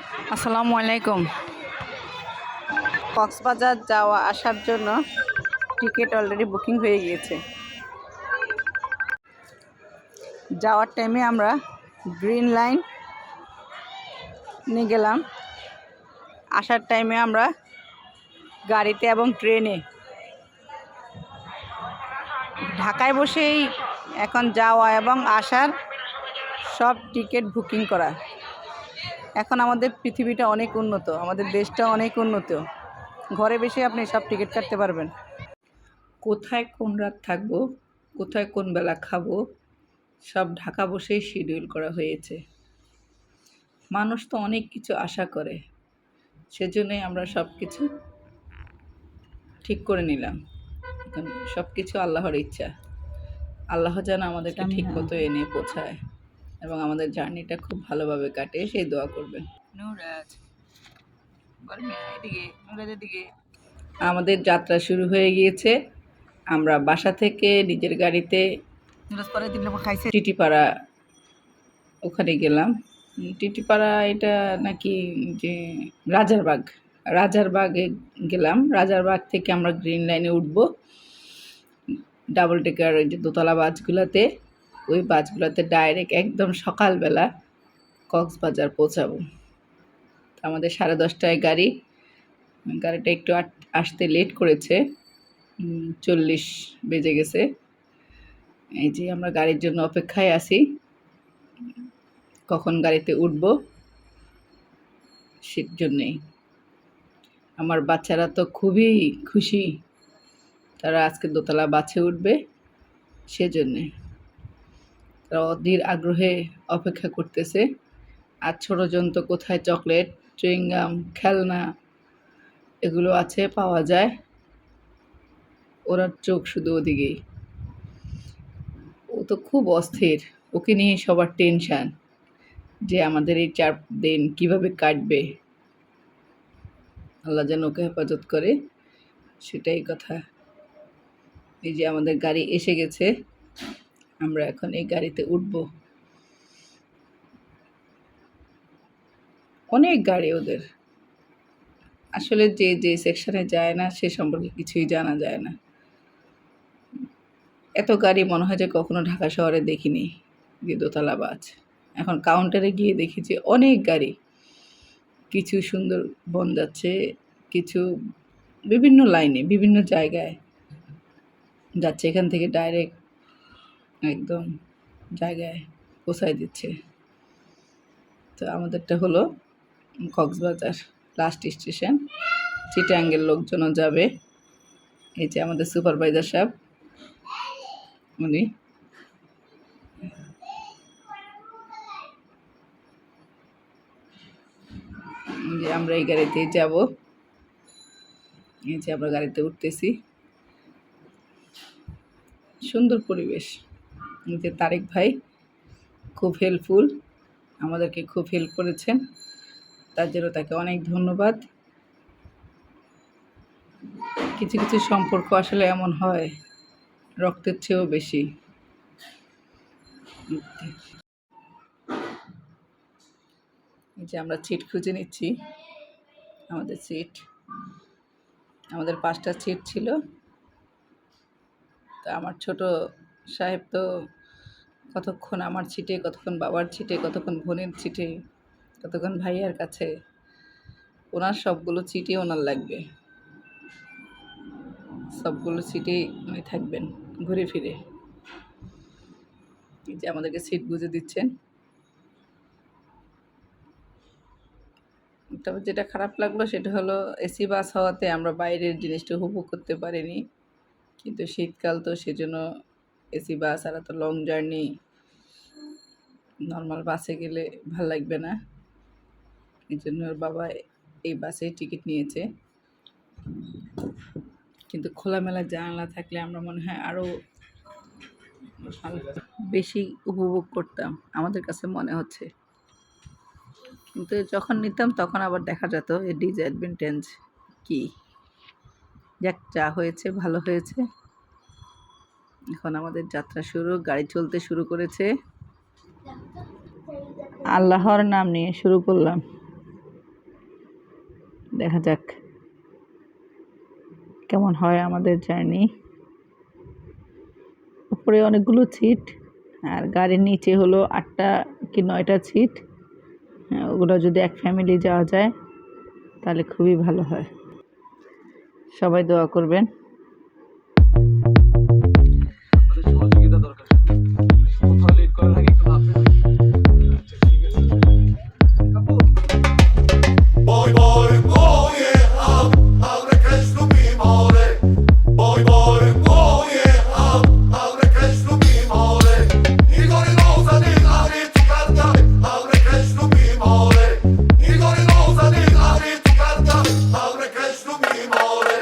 আসসালামু আলাইকুম। কক্সবাজার যাওয়া আসার জন্য টিকিট অলরেডি বুকিং হয়ে গিয়েছে। যাওয়ার টাইমে আমরা গ্রিন লাইন নিয়ে গেলাম, আসার টাইমে আমরা গাড়িতে এবং ট্রেনে। ঢাকায় বসেই এখন যাওয়া এবং আসার সব টিকিট বুকিং করা। এখন আমাদের পৃথিবীটা অনেক উন্নত, আমাদের দেশটা অনেক উন্নত। ঘরে বসে আপনি সব টিকিট কাটতে পারবেন। কোথায় কোন রাত থাকবো, কোথায় কোন বেলা খাবো, সব ঢাকা বসেই শিডিউল করা হয়েছে। মানুষ তো অনেক কিছু আশা করে, সেজন্যই আমরা সব কিছু ঠিক করে নিলাম। এখন সব কিছু আল্লাহর ইচ্ছা। আল্লাহ যেন আমাদেরকে ঠিক মতো এনে পৌঁছায় এবং আমাদের জার্নিটা খুব ভালোভাবে কাটে, সেই দোয়া করবেন। আমাদের যাত্রা শুরু হয়ে গিয়েছে। আমরা বাসা থেকে নিজের গাড়িতে টিটিপাড়া ওখানে গেলাম। টিটিপাড়া এটা নাকি যে রাজারবাগে গেলাম। রাজারবাগ থেকে আমরা গ্রিন লাইনে উঠব, ডাবল ডেকার ওই যে দোতলা বাসগুলোতে। ওই বাসগুলোতে ডাইরেক্ট একদম সকালবেলা কক্সবাজার পৌঁছাবো। আমাদের 10:30টায় গাড়িটা একটু আসতে লেট করেছে, 40 বেজে গেছে। এই যে আমরা গাড়ির জন্য অপেক্ষায় আছি, কখন গাড়িতে উঠব সের জন্যেই। আমার বাচ্চারা তো খুবই খুশি, তারা আজকে দোতলা বাসে উঠবে, সেজন্যে তারা অধীর আগ্রহে অপেক্ষা করতেছে। আর ছোটোজন তো কোথায় চকলেট, চুইংগাম, খেলনা এগুলো আছে, পাওয়া যায়, ওরা চোখ শুধু ওদিকেই। ও তো খুব অস্থির, ওকে নিয়ে সবার টেনশান যে আমাদের এই 4 দিন কীভাবে কাটবে। আল্লাহ যেন ওকে হেফাজত করে, সেটাই কথা। এই যে আমাদের গাড়ি এসে গেছে, আমরা এখন এই গাড়িতে উঠব। অনেক গাড়ি ওদের, আসলে যে যে সেকশনে যায় না সে সম্পর্কে কিছুই জানা যায় না। এত গাড়ি মনে হয় যে কখনো ঢাকা শহরে দেখিনি, যে দোতলা বাস। এখন কাউন্টারে গিয়ে দেখেছি অনেক গাড়ি, কিছু সুন্দরবন যাচ্ছে, কিছু বিভিন্ন লাইনে বিভিন্ন জায়গায় যাচ্ছে। এখান থেকে ডাইরেক্ট একদম জায়গায় পৌঁছায় দিচ্ছে। তো আমাদেরটা হলো কক্সবাজার লাস্ট স্টেশন। চিটাগাংয়ের লোকজনও যাবে। এই যে আমাদের সুপারভাইজার সাহেব, উনি যে আমরা এই গাড়িতেই যাব। এই যে আমরা গাড়িতে উঠতেছি, সুন্দর পরিবেশ। এই যে তারেক ভাই খুব হেল্পফুল, আমাদেরকে খুব হেল্প করেছেন, তার জন্য তাকে অনেক ধন্যবাদ। কিছু কিছু সম্পর্ক আসলে এমন হয়, রক্তের চেয়েও বেশি। এই যে আমরা সিট খুঁজে নিচ্ছি, আমাদের সিট, আমাদের 5টা সিট ছিল। তা আমার ছোট সাহেব তো কতক্ষণ আমার সিটে, কতক্ষণ বাবার সিটে, কতক্ষণ বোনের সিটে, কতক্ষণ ভাইয়ার কাছে। ওনার সবগুলো সিটই ওনার লাগবে, সবগুলো সিটেই উনি থাকবেন ঘুরে ফিরে। এই যে আমাদেরকে সিট বুঝে দিচ্ছেন। তবে যেটা খারাপ লাগলো সেটা হলো এসি বাস হওয়াতে আমরা বাইরের জিনিসটা উপভোগ করতে পারিনি। কিন্তু শীতকাল তো, সেজন্য এসি বাস আর এত লং জার্নি নর্মাল বাসে গেলে ভাল লাগবে না। এই জন্য ওর বাবা এই বাসেই টিকিট নিয়েছে। কিন্তু খোলামেলা জানালা থাকলে আমরা মনে হয় আরও বেশি উপভোগ করতাম, আমাদের কাছে মনে হচ্ছে। কিন্তু যখন নিতাম তখন আবার দেখা যেত এর ডিসঅ্যাডভান্টেজ কী। যাক, যা হয়েছে ভালো হয়েছে। এখন আমাদের যাত্রা শুরু, গাড়ি চলতে শুরু করেছে। আল্লাহর নাম নিয়ে শুরু করলাম। দেখা যাক কেমন হয় আমাদের জার্নি। উপরে অনেকগুলো সিট আর গাড়ির নিচে হলো 8টা কি 9টা সিট। ওগুলো যদি এক ফ্যামিলি যাওয়া যায় তাহলে খুবই ভালো হয়। সবাই দোয়া করবেন। সহযোগিতা দরকার, কোথাও লেট করার আগে একটু ভাববেন। Voy, voy, voy, abre que es tu mi mole. Voy, voy, voy, abre que es tu mi mole. Igor y Rosa di Ari tu carta, abre que es tu mi mole. Igor y Rosa di Ari tu carta, abre que es tu mi mole.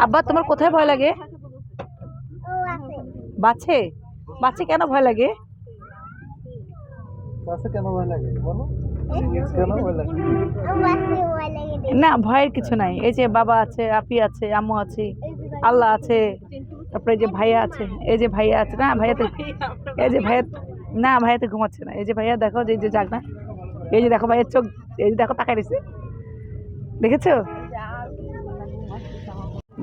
আব্বা তোমার কোথায় ভয় লাগে? বাছে বাছে কেন ভয় লাগে? না ভয়ের কিছু নাই। এই যে বাবা আছে, আপি আছে, আম্মু আছে, আল্লাহ আছে, তারপরে এই যে ভাইয়া আছে, এই যে ভাইয়া আছে না ভাইয়াতে, এই যে ভাইয়া না ভাইয়াতে ঘুমাচ্ছে না, এই যে ভাইয়া দেখো যে যে যাক না, এই যে দেখো ভাইয়ের চোখ, এই যে দেখো তাকাই রয়েছে, দেখেছো?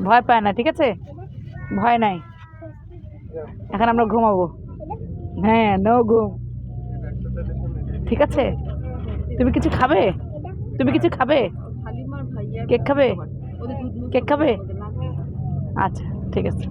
ভয় পায় না, ঠিক আছে, ভয় নাই। এখন আমরা ঘুমাবো। হ্যাঁ নো ঘুম, ঠিক আছে। তুমি কিছু খাবে? তুমি কিছু খাবে? কেক খাবে? কেক খাবে? আচ্ছা ঠিক আছে।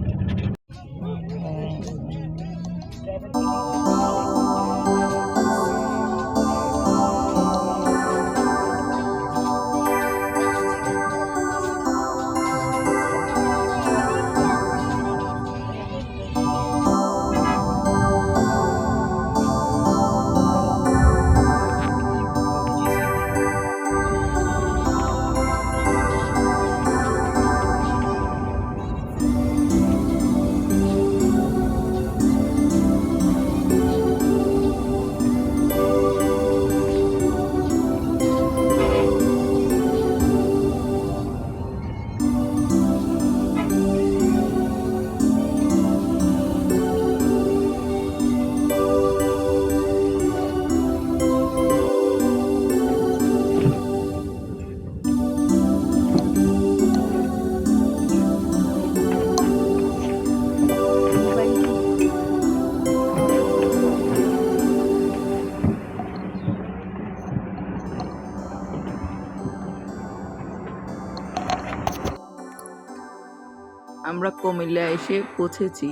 আমরা কুমিল্লা এসে পৌঁছেছি।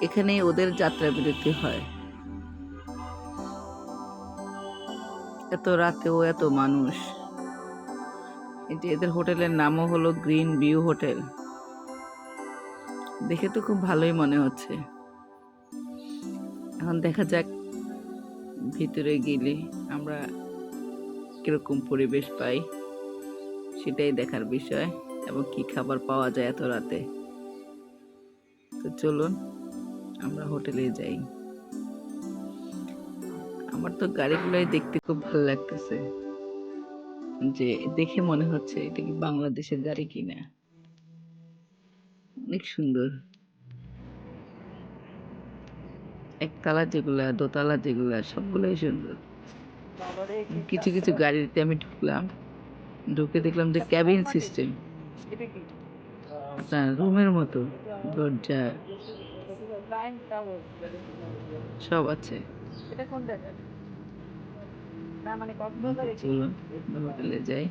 এখানে ওদের যাত্রা বিরতি হয়। এত রাতেও এত মানুষ। এদের হোটেলের নামও হলো গ্রিন ভিউ হোটেল। দেখে তো খুব ভালোই মনে হচ্ছে। এখন দেখা যাক ভিতরে গেলে আমরা কিরকম পরিবেশ পাই, সেটাই দেখার বিষয়, এবং কি খাবার পাওয়া যায় এত রাতে। তো চলুন আমরা হোটেলে যাই। আমার তো গাড়িগুলোই দেখতে খুব ভালো লাগতেছে, যে দেখে মনে হচ্ছে এটা কি বাংলাদেশের গাড়ি কিনা। অনেক সুন্দর। একতলা যেগুলা, দোতলা যেগুলা, সবগুলোই সুন্দর। কিছু কিছু গাড়িতে আমি ঢুকলাম, ঢুকে দেখলাম যে ক্যাবিন সিস্টেম, রুমের মতো দরজা সব আছে। চলুন হোটেলে যাই।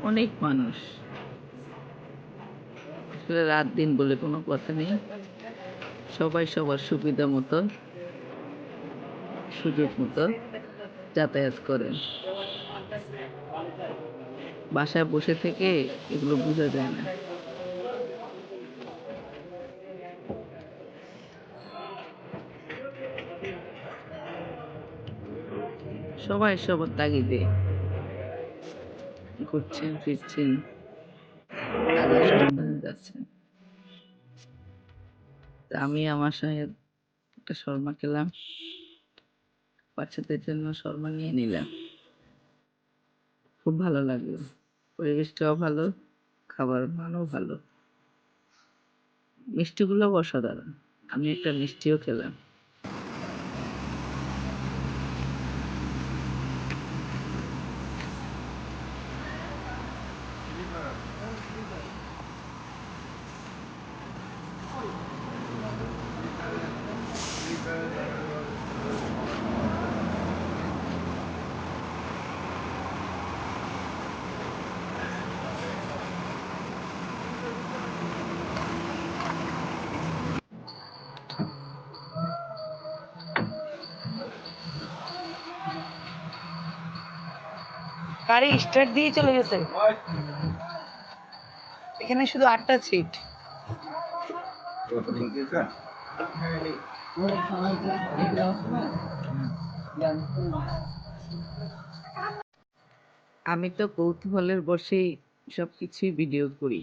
অনেক মানুষ, আসলে রাত দিন বলে কোনো কথা নেই। সবাই সবার সুবিধা মতো, সুযোগ মতো যাতায়াত করেন। বাসায় বসে থেকে এগুলো বোঝা যায় না। সবাই সবার তাগিদে ঘুরছেন ফিরছেন, কাজের সন্ধানে যাচ্ছেন। আমি আমার সাথে একটা শর্মা খেলাম, বাচ্চাদের জন্য শর্মা নিয়ে নিলাম। খুব ভালো লাগলো, পরিবেশটাও ভালো, খাবার মানও ভালো, মিষ্টিগুলো অসাধারণ। আমি একটা মিষ্টিও খেলাম। গাড়ি স্টার্ট দিয়ে চলে গেছে। এখানে শুধু 8টা সিট। আমি তো কৌতূহলের বশেই সবকিছুই ভিডিও করি।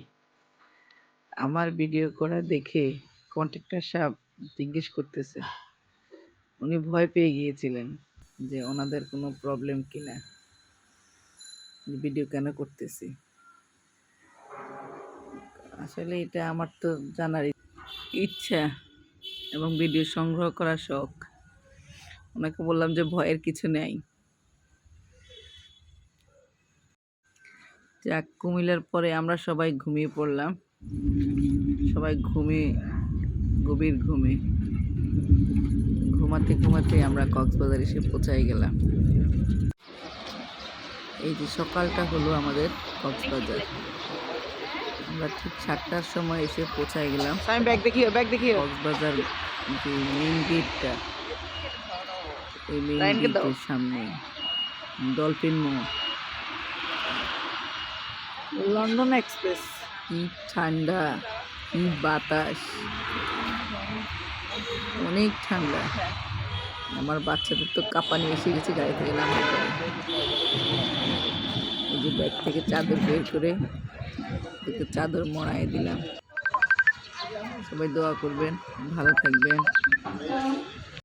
আমার ভিডিও করা দেখে কন্ট্রাক্টর সাহেব জিজ্ঞেস করতেছে, উনি ভয় পেয়ে গিয়েছিলেন যে ওনাদের কোনো প্রবলেম কিনা, ভিডিও কেন করতেছি। আসলে এটা আমার তো জানার ইচ্ছা এবং ভিডিও সংগ্রহ করার শখ। ওনাকে বললাম যে ভয়ের কিছু নেই। যাক, কুমিল্লার পরে আমরা সবাই ঘুমিয়ে পড়লাম। সবাই গভীর ঘুমে ঘুমাতে ঘুমাতে আমরা কক্সবাজার এসে পৌঁছাই গেলাম। এই যে সকালটা হলো আমাদের কক্সবাজার। আমরা ঠিক 7টার সময় এসে পৌঁছাই গেলাম। ব্যাগ দেখিও কক্সবাজার যে মেইন গেটটা, এই মেইন গেটের সামনে ডলফিন মোড়, লন্ডন এক্সপ্রেস। কি ঠান্ডা, কি বাতাস, অনেক ঠান্ডা। আমার বাচ্চাদের তো কাঁপানি এসে গেছে গাড়ি থেকে নামার পরে। এই যে ব্যাগ থেকে চাদর বের করে একটু চাদর মরাই দিলাম। সবাই দোয়া করবেন, ভালো থাকবেন।